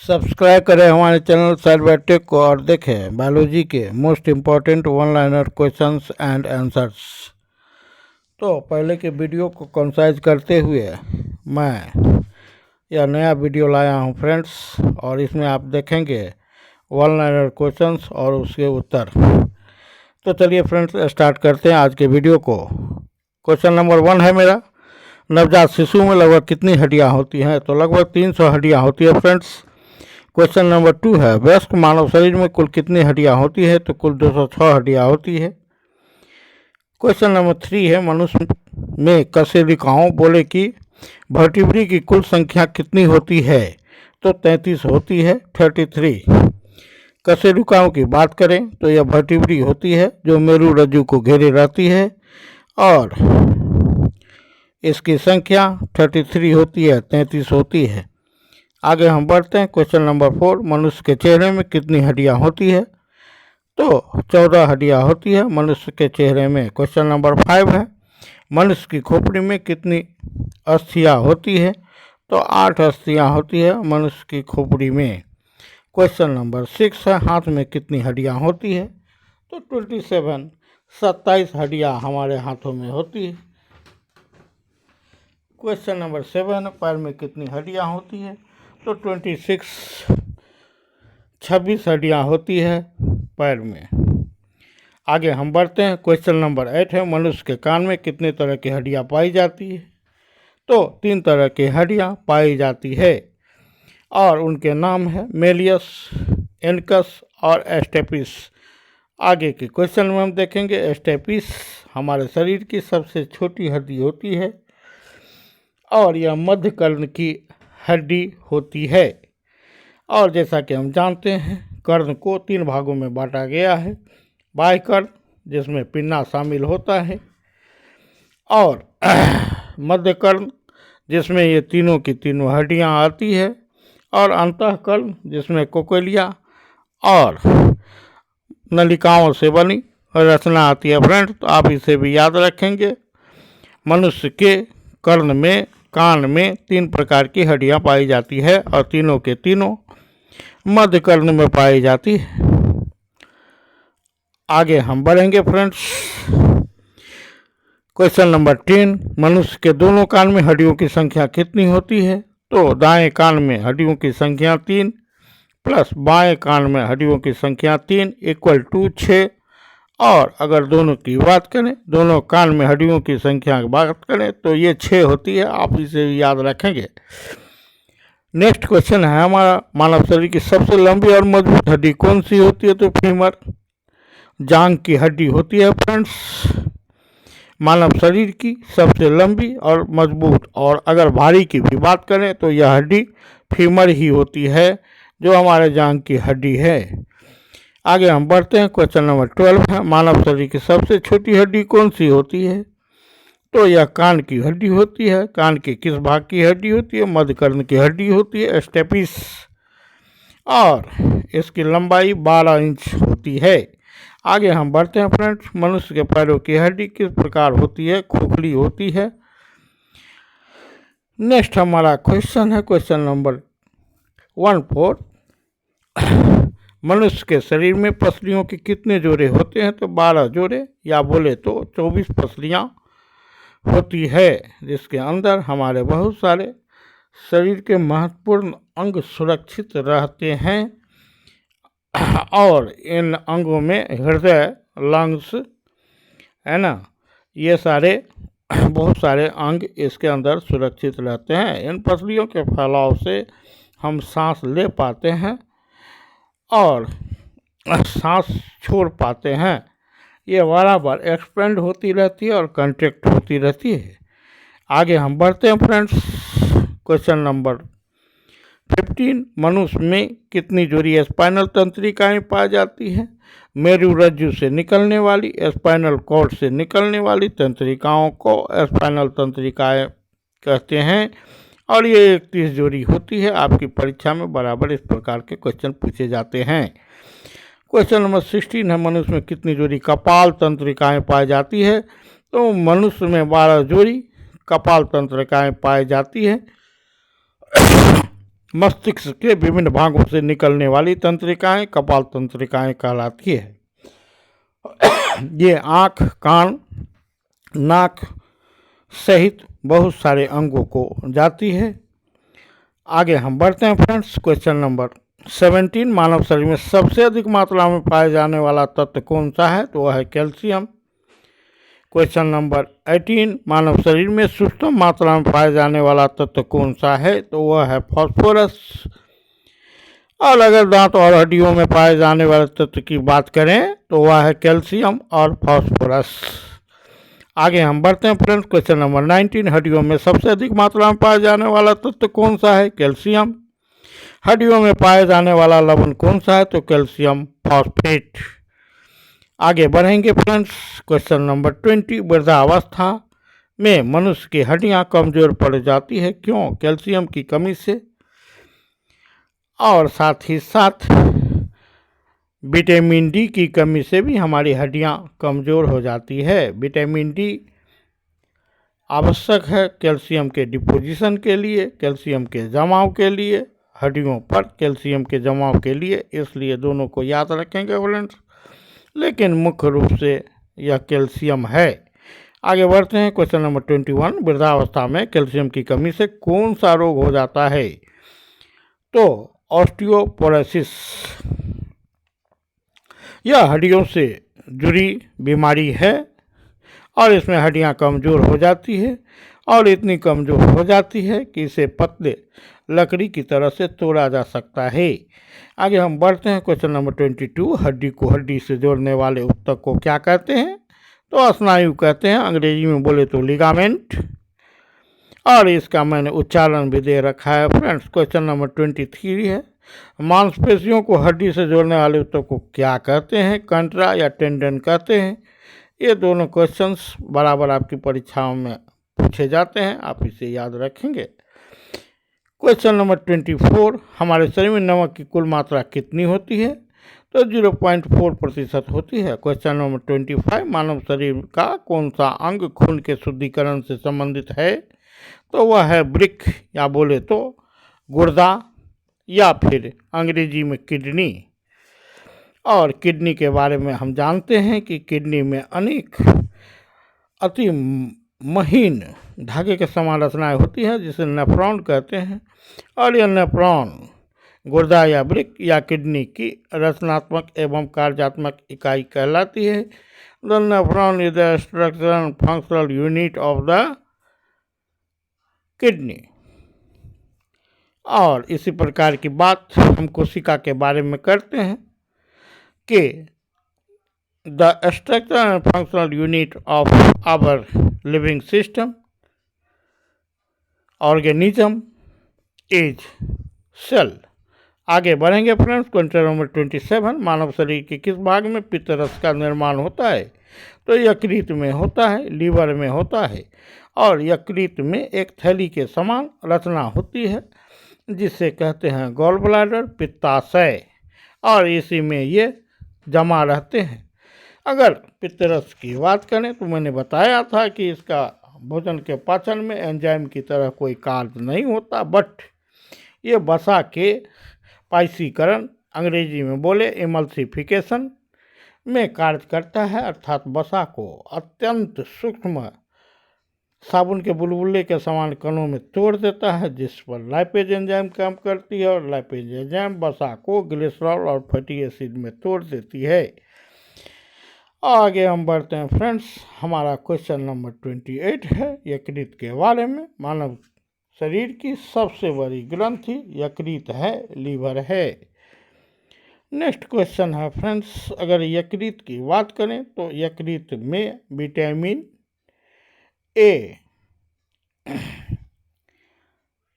Subscribe करें हमारे channel Cybertech को और देखें बायोलॉजी के most important one liner questions and answers. तो पहले के वीडियो को कंसाइज करते हुए मैं यह नया वीडियो लाया हूं फ्रेंड्स, और इसमें आप देखेंगे वन लाइनर क्वेश्चंस और उसके उत्तर। तो चलिए फ्रेंड्स स्टार्ट करते हैं आज के वीडियो को। क्वेश्चन नंबर 1 है मेरा, नवजात शिशु में लगभग कितनी हड्डियां होती हैं? तो लगभग 300 हड्डियां होती है फ्रेंड्स। क्वेश्चन नंबर 2 है, वयस्क मानव शरीर में कुल कितनी हड्डियां होती है? तो कुल 206 हड्डियां होती है। क्वेश्चन नंबर 3 है, मनुष्य में कशेरुकाओं बोले कि वर्टिब्री की कुल संख्या कितनी होती है? तो 33 होती है, 33। कशेरुकाओं की बात करें तो यह वर्टिब्री होती है जो मेरु रज्जु को घेरे रहती है और इसकी संख्या 33 होती है, 33 होती है। आगे हम बढ़ते हैं। क्वेश्चन नंबर 4, मनुष्य के चेहरे में कितनी हड्डियां होती है? तो 14 हड्डियां होती है मनुष्य के चेहरे में। क्वेश्चन नंबर 5 है, मनुष्य की खोपड़ी में कितनी अस्थियां होती है? तो 8 अस्थियां होती है मनुष्य की खोपड़ी में। क्वेश्चन नंबर 6 है, हाथ में कितनी हड्डियां होती है? तो 27, 27 हड्डियां हमारे हाथों में होती है। क्वेश्चन नंबर 7, पैर में कितनी हड्डियां होती है? तो 26, 26 हड्डियां होती है पैर में। आगे हम बढ़ते हैं। क्वेश्चन नंबर 8 है, मनुष्य के कान में कितने तरह की हड्डियां पाई जाती है? तो 3 तरह की हड्डियां पाई जाती है और उनके नाम है मेलियस, एनकस और एस्टेपिस। आगे के क्वेश्चन में हम देखेंगे, एस्टेपिस हमारे शरीर की सबसे छोटी हड्डी होती है और यह मध्य कर्ण की हड्डी होती है। और जैसा कि हम जानते हैं, कर्ण को 3 भागों में बांटा गया है। बाह्य कर्ण जिसमें पिन्ना शामिल होता है, और मध्य कर्ण जिसमें ये तीनों की तीनों हड्डियां आती है, और अंतःकर्ण जिसमें कोकोलिया और नलिकाओं से बनी रचना आती है फ्रेंड्स। तो आप इसे भी याद रखेंगे। मनुष्य के कर्ण में, कान में 3 प्रकार की हड्डियां पाई जाती है और तीनों के तीनों मध्य कर्ण में पाई जाती है। आगे हम बढ़ेंगे फ्रेंड्स। क्वेश्चन नंबर 10, मनुष्य के दोनों कान में हड्डियों की संख्या कितनी होती है? तो दाएं कान में हड्डियों की संख्या 3 प्लस बाएं कान में हड्डियों की संख्या 3 = 6। और अगर दोनों की बात करें, दोनों कान में हड्डियों की संख्या की बात करें तो ये 6 होती है। आप इसे भी याद रखेंगे। नेक्स्ट क्वेश्चन है हमारा, मानव शरीर की सबसे लंबी और मजबूत हड्डी कौन सी होती है? तो फीमर, जांघ की हड्डी होती है फ्रेंड्स मानव शरीर की सबसे लंबी और मजबूत। और अगर भारी की भी बात करें तो यह हड्डी फीमर ही होती है जो हमारे जांघ की हड्डी है। आगे हम बढ़ते हैं। क्वेश्चन नंबर 12 है, मानव शरीर की सबसे छोटी हड्डी कौन सी होती है? तो यह कान की हड्डी होती है। कान के किस भाग की हड्डी होती है? मध्य कर्ण की हड्डी होती है, स्टेपिस, और इसकी लंबाई 12 इंच होती है। आगे हम बढ़ते हैं फ्रेंड्स। मनुष्य के पैरों की हड्डी किस प्रकार होती है? खोखली होती है। नेक्स्ट हमारा क्वेश्चन है क्वेश्चन नंबर 14, मनुष्य के शरीर में पसलियों के कितने जोड़े होते हैं? तो 12 जोड़े, या बोले तो 24 पसलियां होती है, जिसके अंदर हमारे बहुत सारे शरीर के महत्वपूर्ण अंग सुरक्षित रहते हैं। और इन अंगों में हृदय, लंग्स, है ना, ये सारे बहुत सारे अंग इसके अंदर सुरक्षित रहते हैं। इन पसलियों के फैलाव से हम सांस ले पाते हैं और सांस छोड़ पाते हैं। ये बराबर एक्सपेंड होती रहती है और कंट्रैक्ट होती रहती है। आगे हम बढ़ते हैं फ्रेंड्स। क्वेश्चन नंबर 15, मनुष्य में कितनी जोड़ी स्पाइनल तंत्रिकाएं पाई जाती है? मेरु रज्जु से निकलने वाली, स्पाइनल कॉर्ड से निकलने वाली तंत्रिकाओं को स्पाइनल तंत्रिकाएं कहते हैं और ये 31 जोड़ी होती है। आपकी परीक्षा में बराबर इस प्रकार के क्वेश्चन पूछे जाते हैं। क्वेश्चन नंबर 16 है, मनुष्य में कितनी जोड़ी कपाल तंत्रिकाएं पाई जाती है? तो मनुष्य में 12 जोड़ी कपाल तंत्रिकाएं पाई जाती है। मस्तिष्क के विभिन्न भागों से निकलने वाली तंत्रिकाएं कपाल तंत्रिकाएं कहलाती है। ये आँख, कान, नाक सहित बहुत सारे अंगों को जाती है। आगे हम बढ़ते हैं फ्रेंड्स। क्वेश्चन नंबर 17, मानव शरीर में सबसे अधिक मात्रा में पाए जाने वाला तत्व कौन सा है? तो वह है कैल्शियम। क्वेश्चन नंबर 18, मानव शरीर में सूक्ष्म मात्रा में पाए जाने वाला तत्व कौन सा है? तो वह है फास्फोरस। और अगर दांत और हड्डियों में पाए जाने वाले तत्व की बात करें तो वह है कैल्शियम और फास्फोरस। आगे हम बढ़ते हैं फ्रेंड्स। क्वेश्चन नंबर 19, हड्डियों में सबसे अधिक मात्रा में पाया जाने वाला तत्व कौन सा है? कैल्शियम। हड्डियों में पाया जाने वाला लवण कौन सा है? तो कैल्शियम फॉस्फेट। आगे बढ़ेंगे फ्रेंड्स। क्वेश्चन नंबर 20, वृद्धावस्था में मनुष्य की हड्डियां कमजोर पड़ जाती है, क्यों? कैल्शियम की कमी से। और साथ ही साथ विटामिन डी की कमी से भी हमारी हड्डियां कमज़ोर हो जाती है। विटामिन डी आवश्यक है कैल्शियम के डिपोजिशन के लिए, कैल्शियम के जमाव के लिए, हड्डियों पर कैल्शियम के जमाव के लिए, इसलिए दोनों को याद रखेंगे फ्रेंड्स। लेकिन मुख्य रूप से यह कैल्शियम है। आगे बढ़ते हैं। क्वेश्चन नंबर 21, वृद्धावस्था में कैल्शियम की कमी से कौन सा रोग हो जाता है? तो ऑस्टियोपोरोसिस। यह हड्डियों से जुड़ी बीमारी है और इसमें हड्डियां कमज़ोर हो जाती है और इतनी कमज़ोर हो जाती है कि इसे पतले लकड़ी की तरह से तोड़ा जा सकता है। आगे हम बढ़ते हैं। क्वेश्चन नंबर 22, हड्डी को हड्डी से जोड़ने वाले ऊतक को क्या कहते हैं? तो स्नायु कहते हैं, अंग्रेजी में बोले तो लिगामेंट। और इसका मैंने उच्चारण भी दे रखा है फ्रेंड्स। क्वेश्चन नंबर 23 है, मांसपेशियों को हड्डी से जोड़ने वाले ऊतक को क्या कहते हैं? कंट्रा या टेंडन कहते हैं। ये दोनों क्वेश्चंस बराबर आपकी परीक्षाओं में पूछे जाते हैं, आप इसे याद रखेंगे। क्वेश्चन नंबर 24, हमारे शरीर में नमक की कुल मात्रा कितनी होती है? तो 0.4% होती है। क्वेश्चन नंबर 25, मानव शरीर का कौन सा अंग खून के शुद्धिकरण से संबंधित है? तो वह है वृक्क या बोले तो गुर्दा या फिर अंग्रेजी में किडनी। और किडनी के बारे में हम जानते हैं कि किडनी में अनेक अति महीन धागे के समान रचनाएं होती हैं जिसे नेफ्रॉन कहते हैं। और यह नेफ्रॉन गुर्दा या वृक्क या किडनी की रचनात्मक एवं कार्यात्मक इकाई कहलाती है। The nephron is the structural and functional unit of the kidney. और इसी प्रकार की बात हम कोशिका के बारे में करते हैं कि the structural and functional unit of our living system organism is cell. आगे बढ़ेंगे फ्रेंड्स। क्वेश्चन नंबर 27, मानव शरीर के किस भाग में पित्तरस का निर्माण होता है? तो यकृत में होता है, लीवर में होता है। और यकृत में एक थैली के समान रचना होती है जिसे कहते हैं गॉल ब्लैडर, पित्ताशय। और इसी में ये जमा रहते हैं। अगर पित्तरस की बात करें तो मैंने बताया था कि इसका भोजन के पाचन में एंजाइम की तरह कोई कार्य नहीं होता, बट ये वसा के पाइसीकरण, अंग्रेजी में बोले इमल्सिफिकेशन में कार्य करता है, अर्थात वसा को अत्यंत सूक्ष्म साबुन के बुलबुले के समान कणों में तोड़ देता है, जिस पर लाइपेज एंजाइम काम करती है। और लाइपेज एंजाइम वसा को ग्लिसरॉल और फैटी एसिड में तोड़ देती है। आगे हम बढ़ते हैं फ्रेंड्स। हमारा क्वेश्चन नंबर 28 है यकृत के बारे में। मानव शरीर की सबसे बड़ी ग्रंथि यकृत है, लीवर है। नेक्स्ट क्वेश्चन है फ्रेंड्स, अगर यकृत की बात करें तो यकृत में विटामिन ए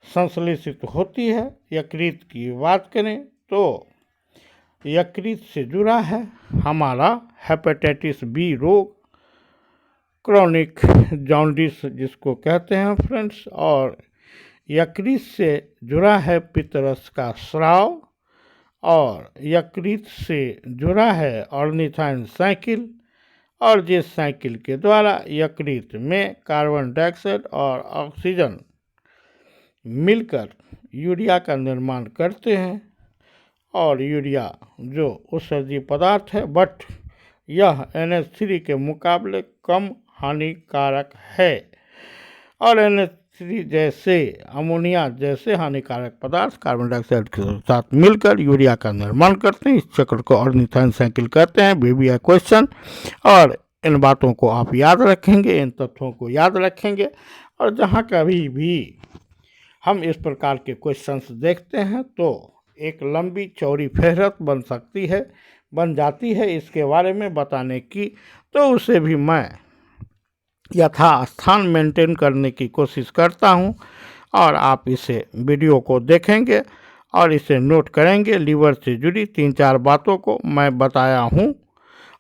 संश्लेषित होती है। यकृत की बात करें तो यकृत से जुड़ा है हमारा हेपेटाइटिस बी रोग, क्रॉनिक जॉन्डिस जिसको कहते हैं फ्रेंड्स। और यकृत से जुड़ा है पित्तरस का स्राव। और यकृत से जुड़ा है ऑर्निथाइन साइकिल। और जिस साइकिल के द्वारा यकृत में कार्बन डाइऑक्साइड और ऑक्सीजन मिलकर यूरिया का निर्माण करते हैं और यूरिया जो उत्सर्जी पदार्थ है, बट यह NH3 के मुकाबले कम हानिकारक है और NH3 जैसे अमोनिया जैसे हानिकारक पदार्थ कार्बन डाइऑक्साइड के साथ मिलकर यूरिया का निर्माण करते हैं। इस चक्र को ऑर्निथाइन साइकिल कहते हैं। बेबी क्वेश्चन, और इन बातों को आप याद रखेंगे, इन तथ्यों को याद रखेंगे, और जहाँ कभी भी हम इस प्रकार के क्वेश्चंस देखते हैं तो एक लंबी चौड़ी फेहरत बन जाती है इसके बारे में बताने की, तो उसे भी मैं यथास्थान मेंटेन करने की कोशिश करता हूं और आप इसे वीडियो को देखेंगे और इसे नोट करेंगे। लीवर से जुड़ी 3-4 बातों को मैं बताया हूं,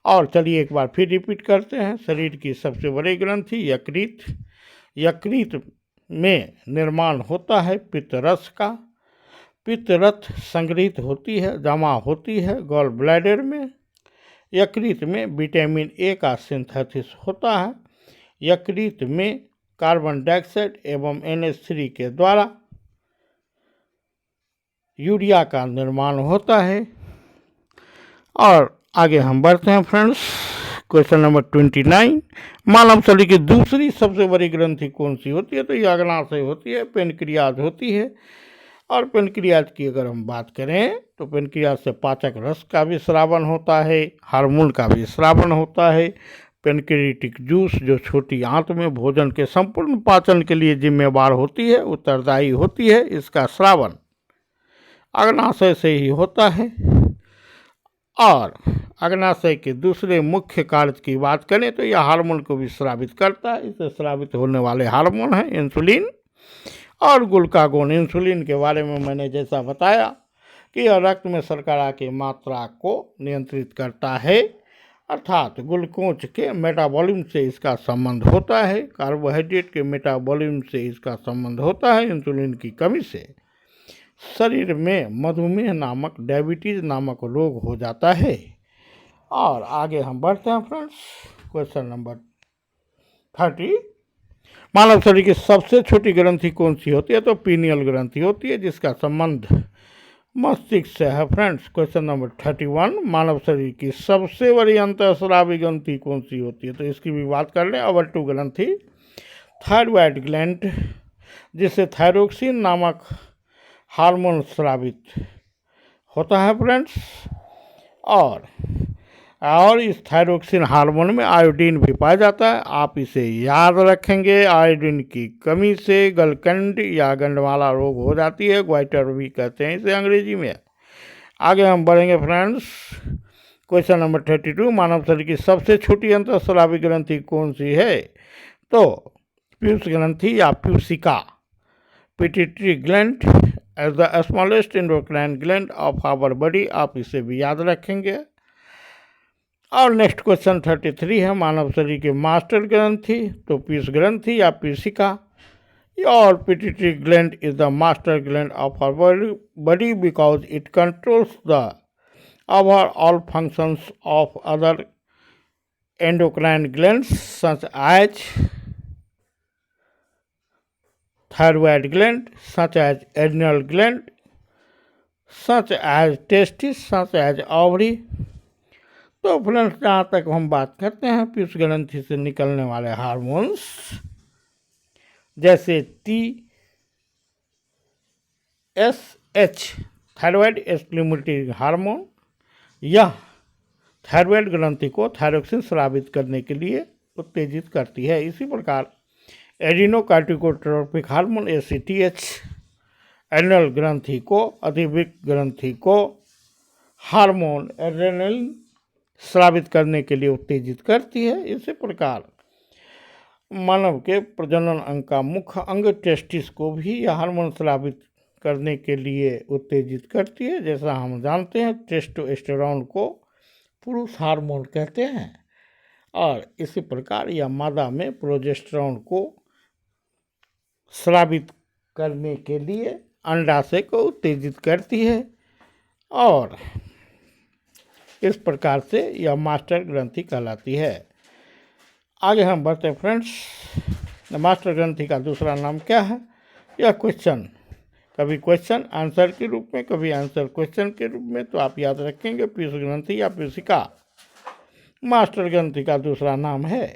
और चलिए एक बार फिर रिपीट करते हैं। शरीर की सबसे बड़ी ग्रंथि यकृत में निर्माण होता है पित्त रस का। पित्त रस संग्रहित होती है, जमा होती है गॉल ब्लैडर में। यकृत में विटामिन ए का सिंथेसिस होता है। यकृत में कार्बन डाइऑक्साइड एवं NH3 के द्वारा यूरिया का निर्माण होता है। और आगे हम बढ़ते हैं फ्रेंड्स, क्वेश्चन नंबर 29। मानव शरीर की दूसरी सबसे बड़ी ग्रंथि कौन सी होती है? तो ये अग्नाशय होती है, पेनक्रियाज होती है। और पेनक्रियाज की अगर हम बात करें तो पेनक्रियाज से पाचक रस का भी स्रावन होता है, हार्मोन का भी स्रावन होता है। पेनक्रियाटिक जूस जो छोटी आंत में भोजन के संपूर्ण पाचन के लिए जिम्मेवार होती है, उत्तरदायी होती है, इसका स्रावन अग्नाशय से ही होता है। और अग्नाशय के दूसरे मुख्य कार्य की बात करें तो यह हार्मोन को भी स्रावित करता है। इसे स्रावित होने वाले हार्मोन हैं इंसुलिन और ग्लूकागोन। इंसुलिन के बारे में मैंने जैसा बताया कि यह रक्त में शर्करा की मात्रा को नियंत्रित करता है, अर्थात ग्लूकोज के मेटाबॉलिज्म से इसका संबंध होता है, कार्बोहाइड्रेट के मेटाबॉलिज्म से इसका संबंध होता है। इंसुलिन की कमी से शरीर में मधुमेह नामक, डायबिटीज नामक रोग हो जाता है। और आगे हम बढ़ते हैं फ्रेंड्स, क्वेश्चन नंबर 30। मानव शरीर की सबसे छोटी ग्रंथि कौन सी होती है? तो पीनियल ग्रंथि होती है, जिसका संबंध मस्तिष्क से है फ्रेंड्स। Question number 31। मानव शरीर की सबसे बड़ी अंतःस्रावी ग्रंथि कौन सी होती है? तो इसकी भी बात कर लें। अवर टू ग्रंथि, थायरॉयड ग्लैंड, जिससे थायरोक्सिन नामक हार्मोन स्रावित होता है फ्रेंड्स। और इस थायरोक्सिन हार्मोन में आयोडीन भी पाया जाता है। आप इसे याद रखेंगे। आयोडीन की कमी से गलकंड या गंडमाला रोग हो जाती है, ग्वाइटर भी कहते हैं इसे अंग्रेजी में। आगे हम बढ़ेंगे फ्रेंड्स, क्वेश्चन नंबर 32। मानव शरीर की सबसे छोटी अंतःस्रावी ग्रंथि कौन सी है? तो पीयूष ग्रंथि या पीयूषिका, pituitary gland as the smallest endocrine gland of our body, आप इसे भी याद रखेंगे। और नेक्स्ट क्वेश्चन 33 है। मानव शरीर की मास्टर ग्रंथि, तो पीयूष ग्रंथि या पीयूषिका। और pituitary gland is the master gland of our body because it controls the overall functions of other endocrine glands such as thyroid gland, such as adrenal gland, such as testis, such as ovary। तो friends, जहाँ तक हम बात करते हैं पीयूष ग्रंथि से निकलने वाले हार्मोन्स, जैसे TSH थायराइड स्टिमुलेटिंग हार्मोन, यह थायराइड ग्रंथि को थायरोक्सिन स्रावित करने के लिए उत्तेजित करती है। इसी प्रकार एडिनोकार्टिकोट्रोपिक हार्मोन ACTH एड्रेनल ग्रंथि को, अधिवृक्क ग्रंथि को हार्मोन एड्रेनलिन स्रावित करने के लिए उत्तेजित करती है। इसी प्रकार मानव के प्रजनन अंग का मुख्य अंग टेस्टिस को भी यह हार्मोन स्रावित करने के लिए उत्तेजित करती है। जैसा हम जानते हैं टेस्टोस्टेरोन को पुरुष हार्मोन कहते हैं, और इसी प्रकार यह मादा में प्रोजेस्टेरोन को स्रावित करने के लिए अंडाशय को उत्तेजित करती है। और इस प्रकार से यह मास्टर ग्रंथि कहलाती है। आगे हम बढ़ते हैं फ्रेंड्स, मास्टर ग्रंथि का दूसरा नाम क्या है? यह क्वेश्चन कभी क्वेश्चन आंसर के रूप में, कभी आंसर क्वेश्चन के रूप में। तो आप याद रखेंगे पीयूष ग्रंथि या पीयूषिका मास्टर ग्रंथि का दूसरा नाम है।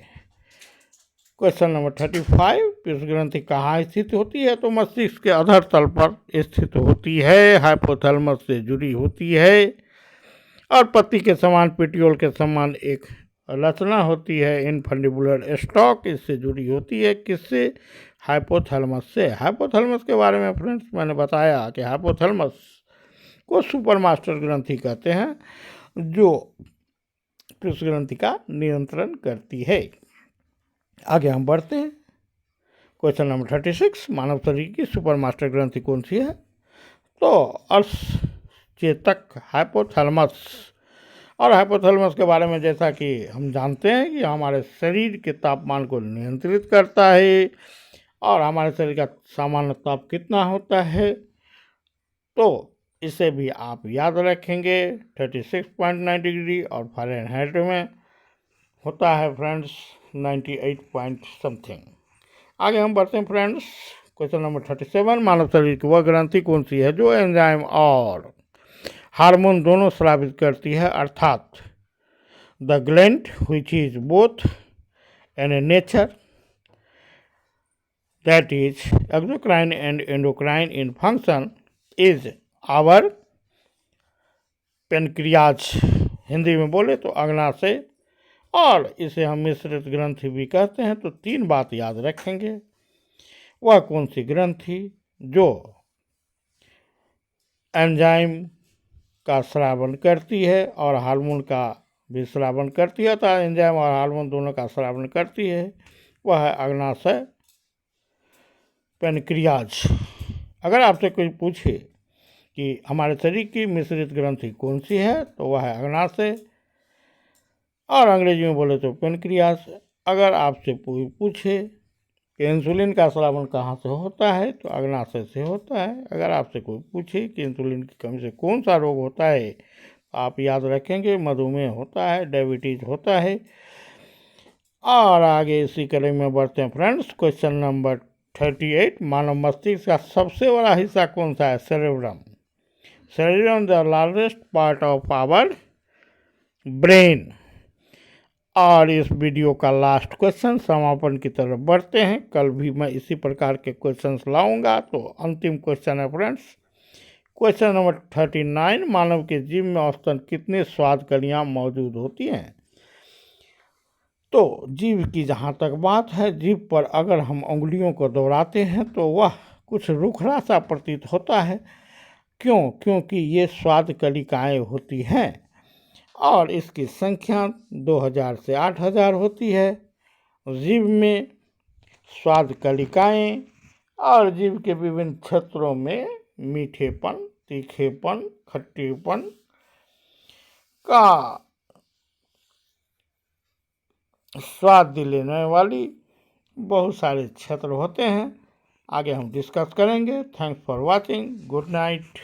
क्वेश्चन नंबर 35, पीयूष ग्रंथि कहाँ स्थित होती है? तो मस्तिष्क के अधर तल पर स्थित होती है, हाइपोथैलेमस से जुड़ी होती है और पत्ती के समान, पेटियोल के समान एक रचना होती है। इनफंडिबुलर स्टॉक इससे जुड़ी होती है। किससे? हाइपोथैलेमस से। हाइपोथैलेमस के बारे में फ्रेंड्स मैंने बताया कि हाइपोथैलेमस को सुपर मास्टर ग्रंथि कहते हैं, जो पीयूष ग्रंथि का नियंत्रण करती है। आगे हम बढ़ते हैं। क्वेश्चन नंबर 36, मानव शरीर की सुपर मास्टर ग्रंथि कौन सी है? तो अर्धचेतक हाइपोथैलेमस। और हाइपोथैलेमस के बारे में जैसा कि हम जानते हैं कि हमारे शरीर के तापमान को नियंत्रित करता है और हमारे शरीर का सामान्य ताप कितना होता है, तो इसे भी आप याद रखेंगे। 36.9 डिग्री और फ़ारेनहाइट में होता है फ्रेंड्स 98 पॉइंट समथिंग। आगे हम बढ़ते हैं फ्रेंड्स। क्वेश्चन नंबर 37, मानव शरीर की वह ग्रंथि कौन सी है जो एंजाइम और हार्मोन दोनों स्रावित करती है, अर्थात the gland which is both in nature that is exocrine and endocrine in function is our pancreas. Hindi में बोले तो अग्नाशय, और इसे हम मिश्रित ग्रंथि भी कहते हैं। तो 3 बात याद रखेंगे। वह कौन सी ग्रंथि जो एंजाइम का स्रावन करती है और हार्मोन का भी स्रावन करती है, तो एंजाइम और हार्मोन दोनों का स्रावन करती है, वह है अग्नाशय, पेनक्रियाज। अगर आपसे कोई पूछे कि हमारे शरीर की मिश्रित ग्रंथि कौन सी है, तो वह है अग्नाशय, और अंग्रेजी में बोले तो पेनक्रियाज। अगर आपसे कोई पूछे कि इंसुलिन का स्रावन कहाँ से होता है, तो अग्नाशय से होता है। अगर आपसे कोई पूछे कि इंसुलिन की कमी से कौन सा रोग होता है, तो आप याद रखेंगे मधुमेह होता है, डायबिटीज होता है। और आगे इसी कड़ी में बढ़ते हैं फ्रेंड्स। क्वेश्चन नंबर 38, मानव मस्तिष्क का सबसे बड़ा हिस्सा कौन सा है? Cerebrum. Cerebrum the largest part of our brain. और इस वीडियो का लास्ट क्वेश्चन, समापन की तरफ बढ़ते हैं। कल भी मैं इसी प्रकार के क्वेश्चंस लाऊंगा। तो अंतिम क्वेश्चन है फ्रेंड्स, क्वेश्चन नंबर 39, मानव के जीभ में औसतन कितने स्वाद कलियाँ मौजूद होती हैं? तो जीभ की जहाँ तक बात है, जीभ पर अगर हम उंगलियों को दौड़ाते हैं तो वह कुछ रुखरा सा प्रतीत होता है। क्यों? क्योंकि ये स्वाद कलिकाएँ होती हैं और इसकी संख्या 2000 से 8000 होती है। जीभ में स्वाद कलिकाएँ और जीभ के विभिन्न क्षेत्रों में मीठेपन, तीखेपन, खट्टेपन का स्वाद दिलाने वाली बहुत सारे क्षेत्र होते हैं। आगे हम डिस्कस करेंगे। Thanks for watching. Good night.